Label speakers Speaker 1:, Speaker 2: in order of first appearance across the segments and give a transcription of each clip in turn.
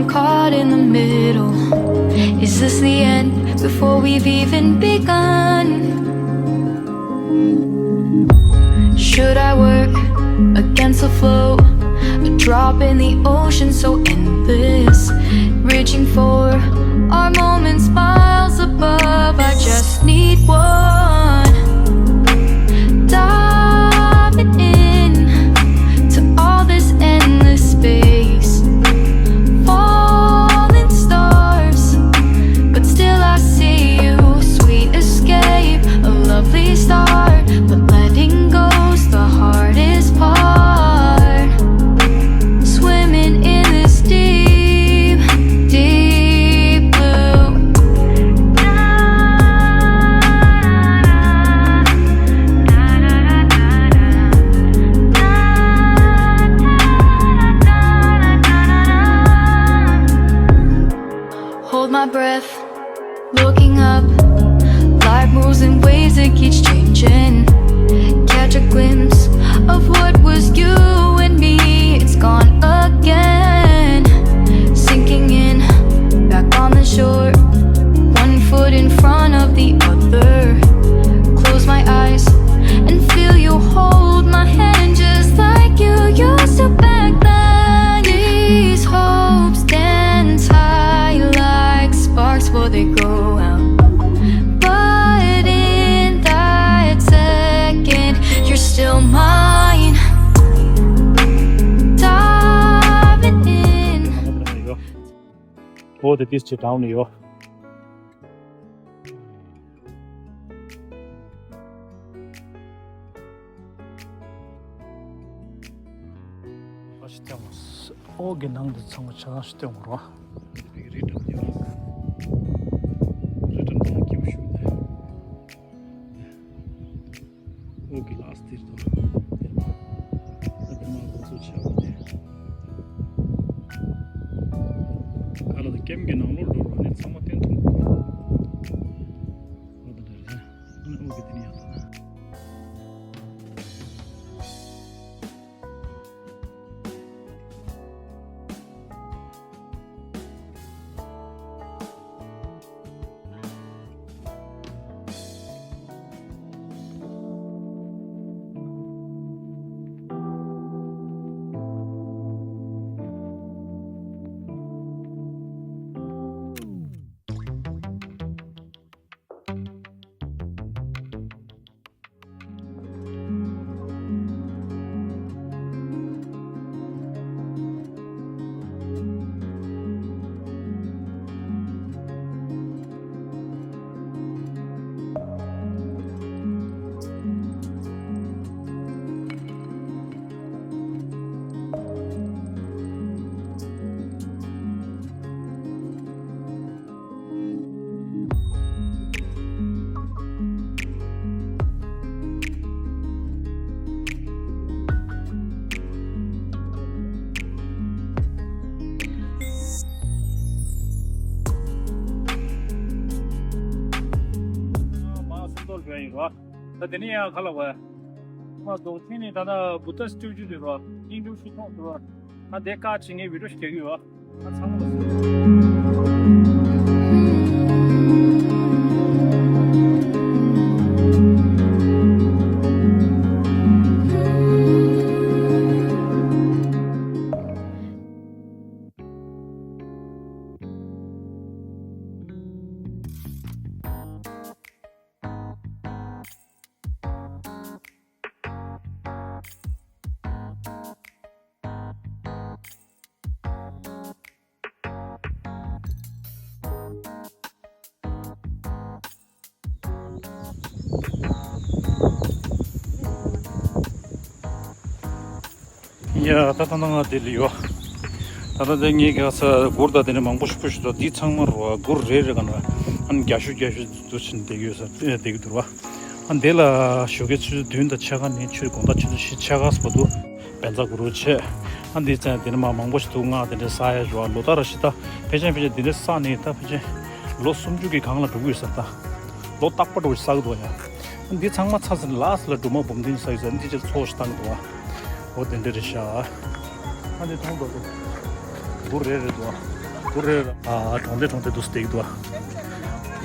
Speaker 1: I'm caught in the middle. Is this the end before we've even begun? Should I work against the flow? A drop in the ocean so endless, reaching for our moments miles above. I just need one. Diving in to all this endless space, falling stars, but still I see you. Sweet escape, a lovely start, but letting go's the hardest part. Swimming in this deep, deep blue. Hold my breath, looking up. Life moves in ways that keeps changing. Catch a glimpse of what was you and me. It's gone again. Sinking in, back on the shore. One foot in front of the other. Close my eyes and feel you hold my hand just like you used to back then. These hopes dance high like sparks before they go out. But in that second, you're still mine. Diving in.
Speaker 2: Both this down here. 오게낭도 창고 차가시대으로 리턴 기부시네. 오게 라스트도 아드마 고소치하네. 알아도 게임게 나오는 로로네 상마텐 통. 어디들이야? 오게 되니야다. Tania Kalawa, Dzogchen Tana Buddha studio, Hindu Shito, and they catching a video schedule. That's how 야, 따뜻한 데리요. 따뜻한 얘기가서 고르다 되는 망고 싶으시도 뒤창으로 고르래를 가나 한 가슈 도친 되기서 되게 들어와. 한 데라 쇼게츠 된다 차가네 출 공다 출 시차가서도 벤자 그렇지. 한 데자 되는 망고 싶도가 되는 사야 좋아. 로다라시다. 배전비제 되는 사네 다 비제 로숨주기 강라 두고 있었다. 로 딱빠도 싸고도야. 한 뒤창마 차서 라스를 도모 범딘 사이즈 인디제 소스탄도와. 어떤 데르샤 한데 통도도 고르래도 그래 아 동대 도스테이도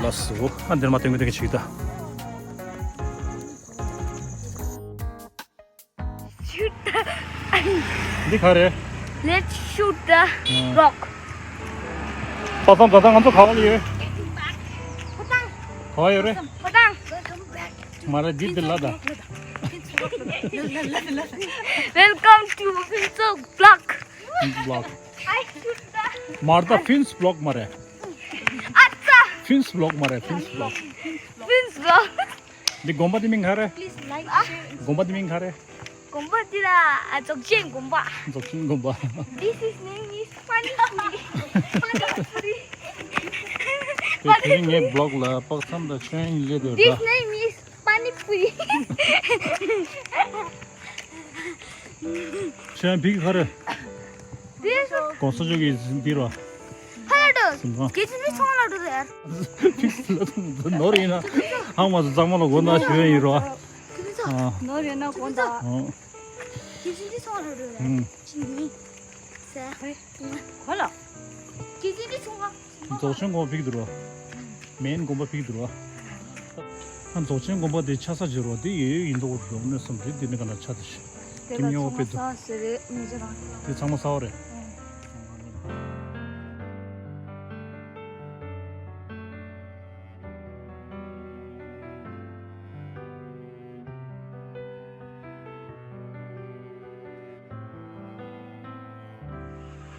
Speaker 2: 라스 한 대만 때문에 되게 치기다
Speaker 3: Shoot the.
Speaker 2: 네 가래
Speaker 3: Let's shoot the rock.
Speaker 2: 바담 한번 가볼래 가요 그래
Speaker 3: Padang.
Speaker 2: 마라 디들라다
Speaker 3: Welcome to Vinsog Block.
Speaker 2: 블록
Speaker 3: I shoot the.
Speaker 2: 마르다 핀스 블록 마래
Speaker 3: Acha.
Speaker 2: 핀스 블록 마래 핀스 블록
Speaker 3: Vins Block.
Speaker 2: 네 곰바디밍 가래
Speaker 3: Please like.
Speaker 2: 곰바디밍 가래
Speaker 3: Gomba dila. Dzogchen gomba.
Speaker 2: 저긴 곰바
Speaker 3: This is name is Pani Puri.
Speaker 2: 그 그ring의 블록라 빡삼다 chen
Speaker 3: This
Speaker 2: 레더다
Speaker 3: name is Pani Puri.
Speaker 2: chen 비기 가래
Speaker 3: This
Speaker 2: 고소적이 비로
Speaker 3: hard.
Speaker 2: simba
Speaker 3: Kitchen is one out there.
Speaker 2: 픽스라도 노리나 아마도 장만로 고나 주연이로 아
Speaker 3: 너를 나 본다.
Speaker 2: 어
Speaker 3: Kitchen is one out there.
Speaker 2: 음.
Speaker 3: 진이. 세. 콜라. Kitchen is one.
Speaker 2: 조천 고 비기 들어 메인 곰바 비기 들어 한 조천 곰바 대 차사 지로 디 인도 없는 섬들 되는 거나 차듯이 김영호 빼도
Speaker 3: 사스를 문제가.
Speaker 2: 이 장모 사오래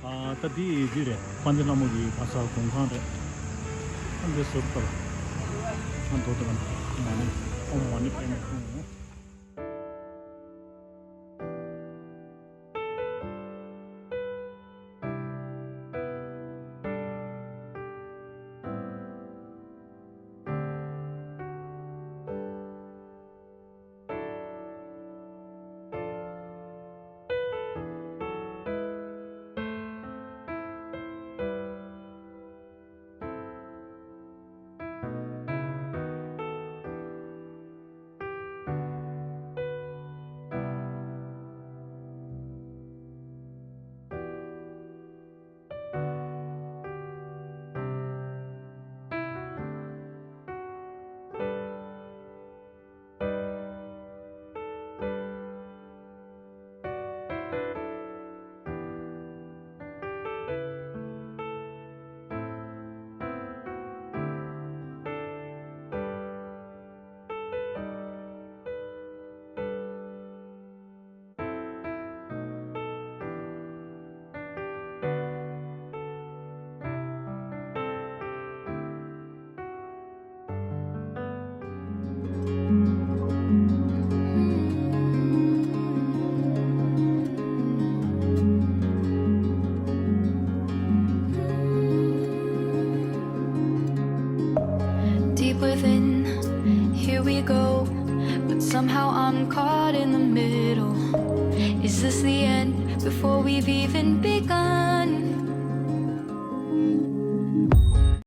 Speaker 2: 아, 따디 지래 반대나무기 가서 공간에 한 대서 없다. 한 도도간 많이 많이 빼면
Speaker 1: Deep within, here we go. But somehow I'm caught in the middle. Is this the end before we've even begun?